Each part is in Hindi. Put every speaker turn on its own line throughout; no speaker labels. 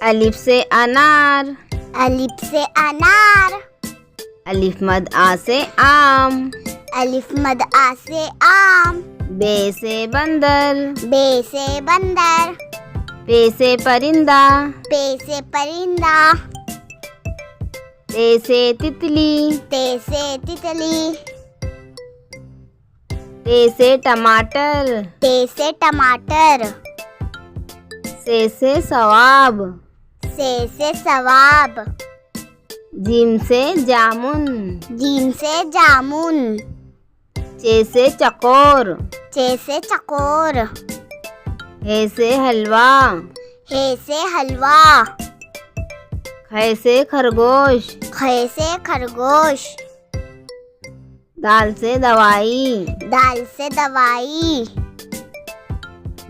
अलिफ से अनार।
अलिफ से अनार।
अलिफ मद आ से आम।
अलिफ मद आ से आम।
बे से बंदर।
बे से बंदर।
पे से परिंदा।
पे से परिंदा।
ते से तितली।
ते से तितली।
ते से टमाटर।
ते से टमाटर।
से सवाब।
से सवाब।
जीम से जामुन।
जीम से जामुन।
चे से चकोर।
चे से चकोर।
हे से हलवा।
हे से हलवा।
खे से खरगोश।
खे से खरगोश।
दाल से दवाई।
दाल से दवाई।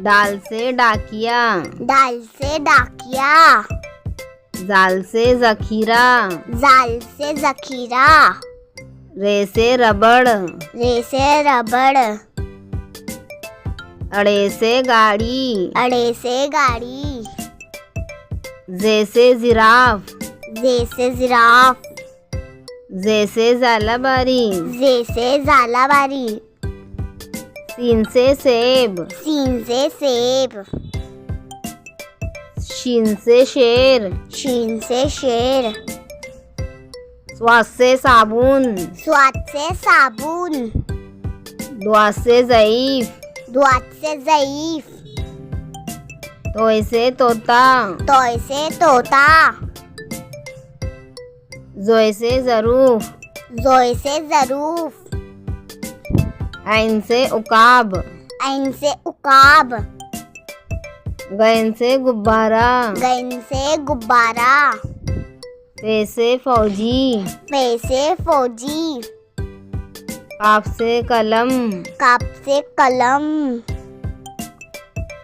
दाल से डाकिया।
दाल से डाकिया।
जाल से जखीरा।
जाल से जखीरा।
रे से रबड़।
रे से रबड़।
अड़े से गाड़ी।
अड़े से गाड़ी।
जे से जिराफ।
जे से जिराफ।
जे से जालाबारी।
जे से जालाबारी।
सीन से सेब।
सीन से सेब।
शीन से शेर।
शीन से शेर।
स्वाद से साबुन।
स्वाद से साबुन।
दुआ से ज़ईफ।
दुआत से ज़ईफ।
तोय से तोता।
तोय से तोता।
जोय से ज़रूफ।
जोय से ज़रूफ।
ऐन से उकाब।
ऐन से उकाब।
गैन से गुब्बारा।
गैन से गुब्बारा।
फे से फौजी।
फे से फौजी।
काफ से कलम।
काफ से कलम।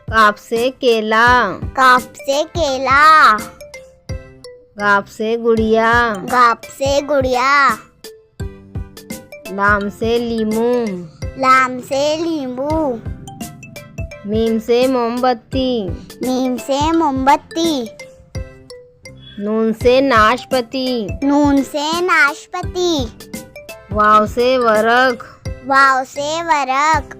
काफ से केला।
काफ से केला।
गाफ से गुड़िया।
गाफ से गुड़िया।
लाम से लीमू।
लाम से लींबू।
मीम से मोमबत्ती।
मीम से मोमबत्ती।
नून से नाशपति।
नून से नाशपति।
वाव से वरक।
वाव से वरक।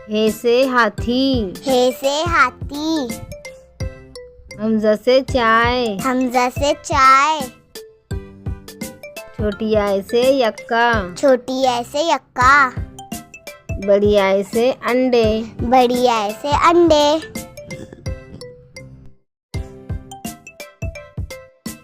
हे से हाथी।
हे से हाथी।
हमजा से चाय।
हमजा से चाय।
छोटी आई से यक्का।
छोटी आई से यक्का।
बड़ी आई से अंडे।
बड़ी आई से अंडे।